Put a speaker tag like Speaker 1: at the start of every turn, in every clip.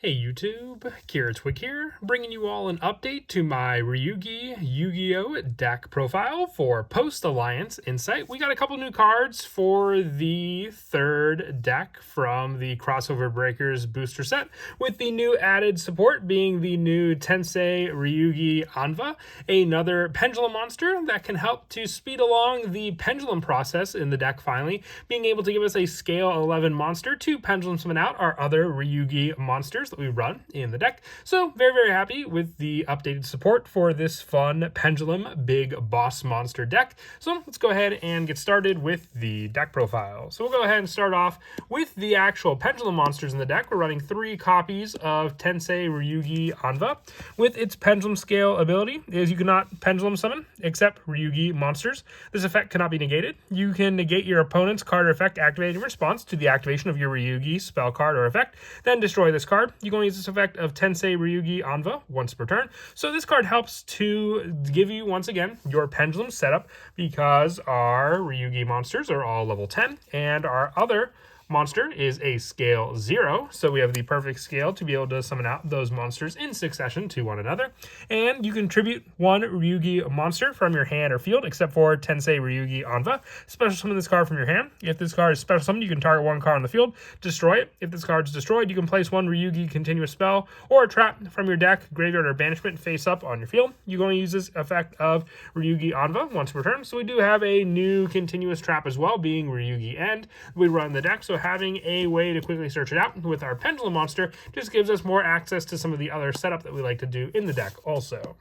Speaker 1: Hey YouTube, Kira Twig here, bringing you all an update to my Ryu-Ge Yugioh deck profile for Post-Alliance Insight. We got a couple new cards for the third deck from the Crossover Breakers booster set, with the new added support being the new Tensei Ryu-Ge Anva, another Pendulum Monster that can help to speed along the Pendulum process in the deck finally, being able to give us a Scale 11 monster to Pendulum summon out our other Ryu-Ge monsters that we run in the deck. So very happy with the updated support for this fun Pendulum big boss monster deck. So let's go ahead and get started with the deck profile. So we'll go ahead and start off with the actual Pendulum monsters in the deck. We're running 3 copies of Tensei Ryu-Ge Anva. With its Pendulum Scale ability is you cannot Pendulum summon except Ryu-Ge monsters. This effect cannot be negated. You can negate your opponent's card or effect activated in response to the activation of your Ryu-Ge spell card or effect, then destroy this card. You can only use this effect of Tensei Ryu-Ge Anva once per turn. So this card helps to give you, once again, your Pendulum setup, because our Ryu-Ge monsters are all level 10, and our other monster is a scale 0, so we have the perfect scale to be able to summon out those monsters in succession to one another. And you contribute 1 Ryu-Ge monster from your hand or field, except for Tensei Ryu-Ge Anva. Special summon this card from your hand. If this card is special summoned, you can target 1 card on the field, destroy it. If this card is destroyed, you can place 1 Ryu-Ge continuous spell or a trap from your deck, graveyard, or banishment face up on your field. You can only use this effect of Ryu-Ge Anva once per turn. So we do have a new continuous trap as well, being Ryu-Ge End. We run the deck, so having a way to quickly search it out with our Pendulum monster just gives us more access to some of the other setup that we like to do in the deck also.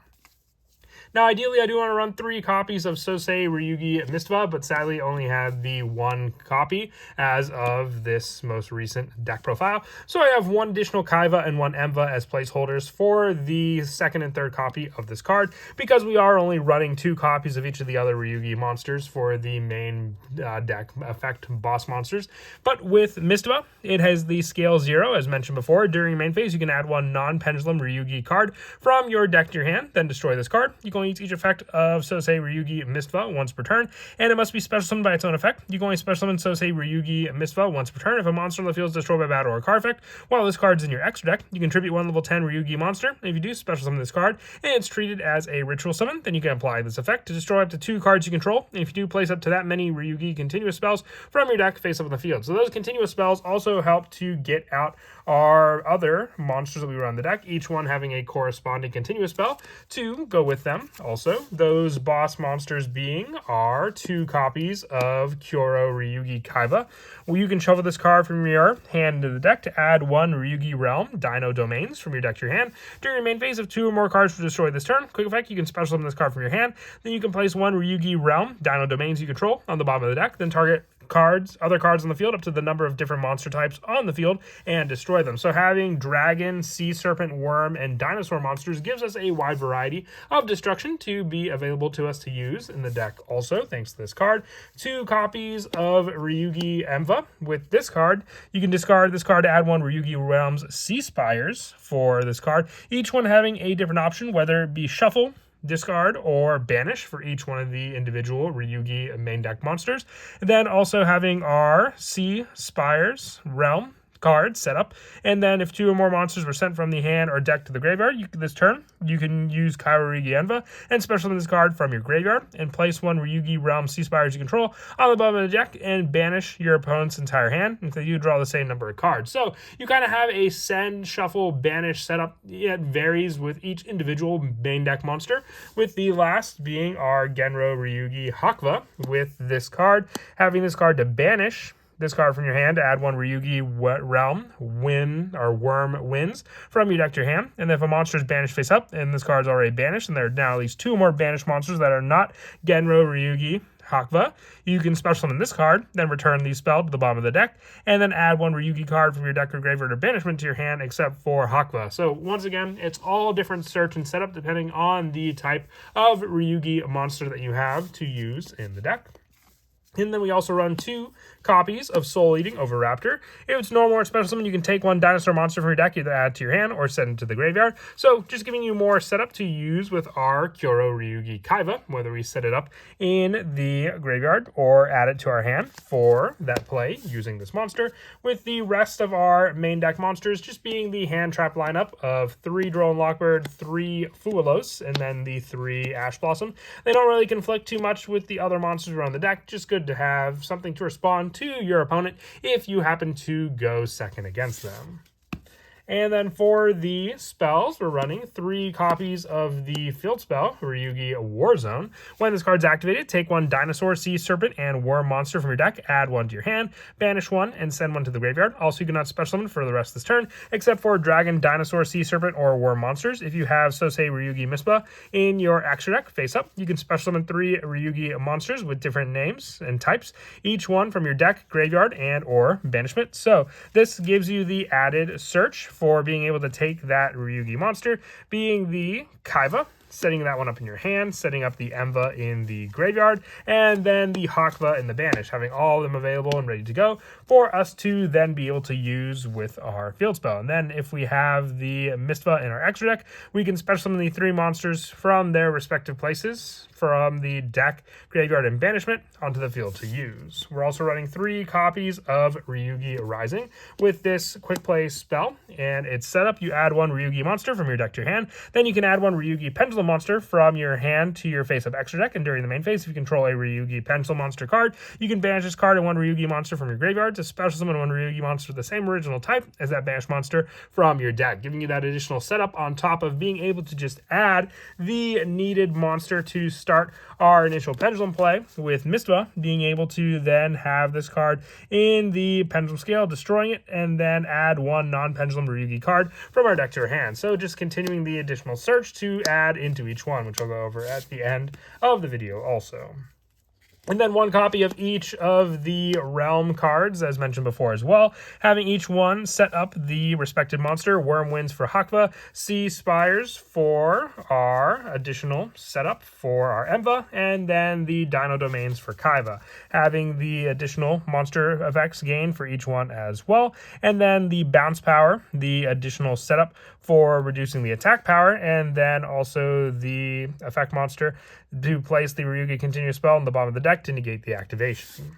Speaker 1: Now, ideally, I do want to run 3 copies of Sosei Ryu-Ge Mistva, but sadly only had the 1 copy as of this most recent deck profile. So I have 1 additional Kaiva and 1 Emva as placeholders for the second and third copy of this card, because we are only running 2 copies of each of the other Ryu-Ge monsters for the main deck effect boss monsters. But with Mistva, it has the scale 0, as mentioned before. During main phase, you can add 1 non-Pendulum Ryu-Ge card from your deck to your hand, then destroy this card. You can only use each effect of Sosei Ryu-Ge Mistva once per turn, and it must be special summoned by its own effect. You can only special summon Sosei Ryu-Ge Mistva once per turn if a monster on the field is destroyed by battle or a card effect. While this card is in your extra deck, you contribute 1 level 10 Ryu-Ge monster. And if you do special summon this card and it's treated as a ritual summon, then you can apply this effect to destroy up to 2 cards you control. And if you do place up to that many Ryu-Ge continuous spells from your deck face up on the field. So those continuous spells also help to get out our other monsters that we run on the deck, each one having a corresponding continuous spell to go with them. Also, those boss monsters being our 2 copies of Kyoro Ryu-Ge Kaiva. Well, you can shuffle this card from your hand into the deck to add 1 Ryu-Ge Realm Dino Domains from your deck to your hand. During your main phase, if 2 or more cards were destroyed this turn, quick effect, you can special summon this card from your hand. Then you can place 1 Ryu-Ge Realm Dino Domains you control on the bottom of the deck, then target other cards on the field up to the number of different monster types on the field and destroy them. So having dragon, sea serpent, worm, and dinosaur monsters gives us a wide variety of destruction to be available to us to use in the deck also, thanks to this card. 2 copies of Ryu-Ge Emva. With this card, you can discard this card to add 1 Ryu-Ge Realms Sea Spires for this card, each one having a different option, whether it be shuffle, discard, or banish for each one of the individual Ryu-Ge main deck monsters. And then also having our Sea Spires Realm card set up, and then if 2 or more monsters were sent from the hand or deck to the graveyard this turn, you can use Kyoro Ryu-Ge Enva and special summon this card from your graveyard and place 1 Ryu-Ge Realm Sea Spires you control on the bottom of the deck and banish your opponent's entire hand until you draw the same number of cards. So you kind of have a send, shuffle, banish setup. It varies with each individual main deck monster, with the last being our Genro Ryu-Ge Hakuva, with this card having this card to banish this card from your hand to add 1 Ryu-Ge Realm Worm Winds from your deck to your hand. And if a monster is banished face up and this card is already banished, and there are now at least 2 more banished monsters that are not Genro Ryu-Ge Hakuva, you can special summon this card, then return the spell to the bottom of the deck, and then add 1 Ryu-Ge card from your deck or graveyard or banishment to your hand except for Hakuva. So once again, it's all different search and setup depending on the type of Ryu-Ge monster that you have to use in the deck. And then we also run 2 copies of Soul Eating Oviraptor. If it's normal or special summon, you can take 1 dinosaur monster from your deck, either add to your hand or send it to the graveyard. So just giving you more setup to use with our Kyoto Ryu-Ge Kaiba, whether we set it up in the graveyard or add it to our hand for that play using this monster, with the rest of our main deck monsters just being the hand trap lineup of 3 Drone Lockbird, 3 Fuelos, and then the 3 Ash Blossom. They don't really conflict too much with the other monsters around the deck, just good to have something to respond to your opponent if you happen to go second against them. And then for the spells, we're running 3 copies of the field spell, Ryu-Ge Warzone. When this card's activated, take 1 dinosaur, sea serpent, and worm monster from your deck, add 1 to your hand, banish 1, and send 1 to the graveyard. Also, you cannot special summon for the rest of this turn, except for dragon, dinosaur, sea serpent, or worm monsters. If you have Sosei Ryu-Ge Mispa in your extra deck, face up, you can special summon 3 Ryu-Ge monsters with different names and types, each one from your deck, graveyard, and or banishment. So this gives you the added search for being able to take that Ryu-Ge monster, being the Kaiba, setting that one up in your hand, setting up the Emva in the graveyard, and then the Hakva in the banish, having all of them available and ready to go for us to then be able to use with our field spell. And then if we have the Mistva in our extra deck, we can special summon the 3 monsters from their respective places from the deck, graveyard, and banishment onto the field to use. We're also running 3 copies of Ryu-Ge Rising with this quick play spell, and it's set up. You add 1 Ryu-Ge monster from your deck to your hand, then you can add 1 Ryu-Ge Pendulum monster from your hand to your face-up extra deck, and during the main phase, if you control a Ryu-Ge Pendulum monster card, you can banish this card and 1 Ryu-Ge monster from your graveyard to special summon 1 Ryu-Ge monster with the same original type as that banished monster from your deck, giving you that additional setup on top of being able to just add the needed monster to start our initial pendulum play, with Mistva being able to then have this card in the pendulum scale, destroying it, and then add 1 non-pendulum Ryu-Ge card from our deck to our hand. So just continuing the additional search to add into each one, which I'll go over at the end of the video also. And then 1 copy of each of the realm cards, as mentioned before as well, having each one set up the respective monster. Worm Winds for Hakva, Sea Spires for our additional setup for our Emva, and then the Dino Domains for Kaiba, having the additional monster effects gain for each one as well. And then the Bounce Power, the additional setup for reducing the attack power, and then also the effect monster to place the Ryu-Ge continuous spell on the bottom of the deck to negate the activation.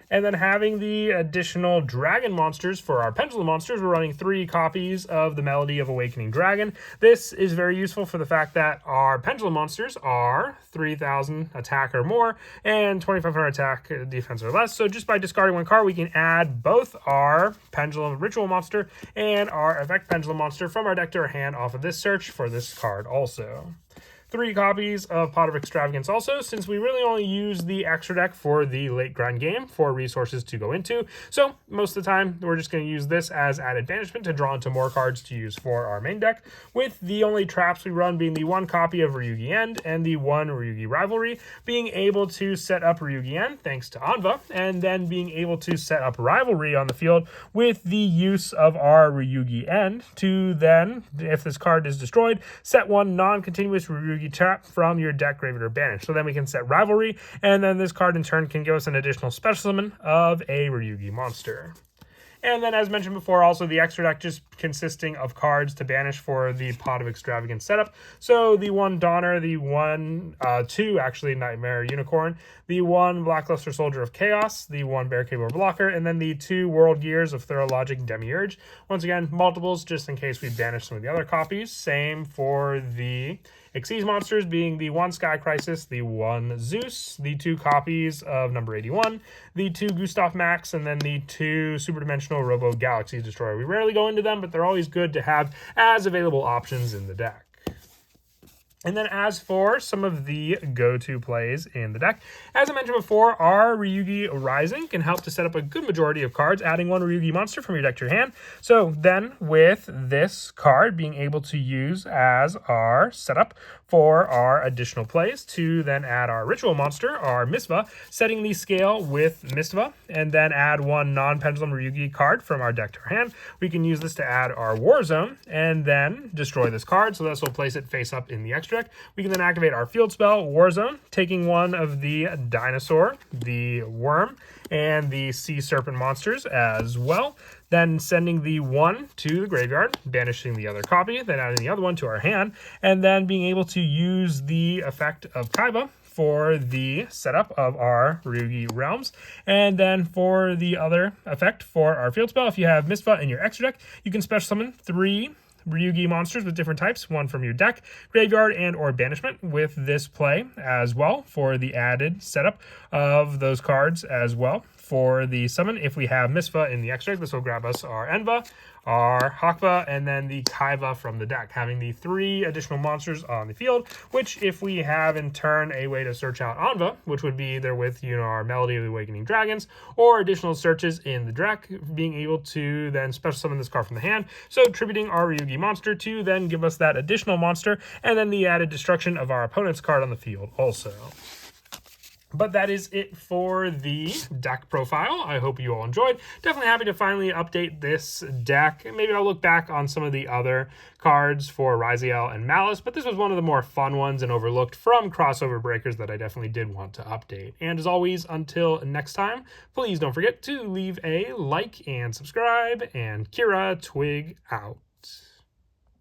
Speaker 1: And then having the additional dragon monsters for our pendulum monsters, we're running 3 copies of the Melody of Awakening Dragon. This is very useful for the fact that our pendulum monsters are 3,000 attack or more and 2,500 attack, defense or less. So just by discarding 1 card, we can add both our pendulum ritual monster and our effect pendulum monster from our deck to our hand off of this search for this card also. 3 copies of Pot of Extravagance also, since we really only use the extra deck for the late grind game for resources to go into. So most of the time, we're just going to use this as added banishment to draw into more cards to use for our main deck, with the only traps we run being the 1 copy of Ryu-Ge End and the 1 Ryu-Ge Rivalry, being able to set up Ryu-Ge End thanks to Anva, and then being able to set up Rivalry on the field with the use of our Ryu-Ge End to then, if this card is destroyed, set 1 non-continuous Ryu-Ge trap from your deck, graveyard, or banish. So then we can set Rivalry, and then this card in turn can give us an additional special summon of a Ryu-Ge monster. And then, as mentioned before, also the extra deck just consisting of cards to banish for the Pot of Extravagance setup. So the 1 Donner, the 2 actually Nightmare Unicorn, the 1 Blackluster Soldier of Chaos, the 1 Barricade Blocker, and then the 2 World Gears of Thorough Logic Demiurge. Once again, multiples just in case we banish some of the other copies. Same for the Xyz monsters, being the 1 Sky Crisis, the 1 Zeus, the 2 copies of number 81, the 2 Gustav Max, and then the 2 Superdimensional Robo Galaxy Destroyer. We rarely go into them, but they're always good to have as available options in the deck. And then as for some of the go-to plays in the deck, as I mentioned before, our Ryu-Ge Rising can help to set up a good majority of cards, adding 1 Ryu-Ge monster from your deck to your hand. So then with this card being able to use as our setup for our additional plays to then add our ritual monster, our Mistva, setting the scale with Mistva, and then add 1 non-pendulum Ryu-Ge card from our deck to our hand. We can use this to add our Warzone and then destroy this card. So this will place it face up in the extra extra deck. We can then activate our field spell, Warzone, taking one of the Dinosaur, the Worm, and the Sea Serpent monsters as well. Then sending the one to the graveyard, banishing the other copy, then adding the other one to our hand, and then being able to use the effect of Kaiba for the setup of our Ryu-Ge realms. And then for the other effect for our field spell, if you have Mistfa in your extra deck, you can special summon 3 Ryu-Ge monsters with different types, one from your deck, graveyard, and or banishment with this play as well for the added setup of those cards as well. For the summon, if we have Mistfa in the extra deck, this will grab us our Enva, our Hakva, and then the Kaiba from the deck, having the 3 additional monsters on the field, which if we have in turn a way to search out Anva, which would be either with, our Melody of the Awakening Dragons, or additional searches in the deck, being able to then special summon this card from the hand, so tributing our Ryu-Ge monster to then give us that additional monster, and then the added destruction of our opponent's card on the field also. But that is it for the deck profile. I hope you all enjoyed. Definitely happy to finally update this deck. Maybe I'll look back on some of the other cards for Raziel and Malice, but this was one of the more fun ones and overlooked from crossover breakers that I definitely did want to update. And as always, until next time, please don't forget to leave a like and subscribe, and Kira Twig out.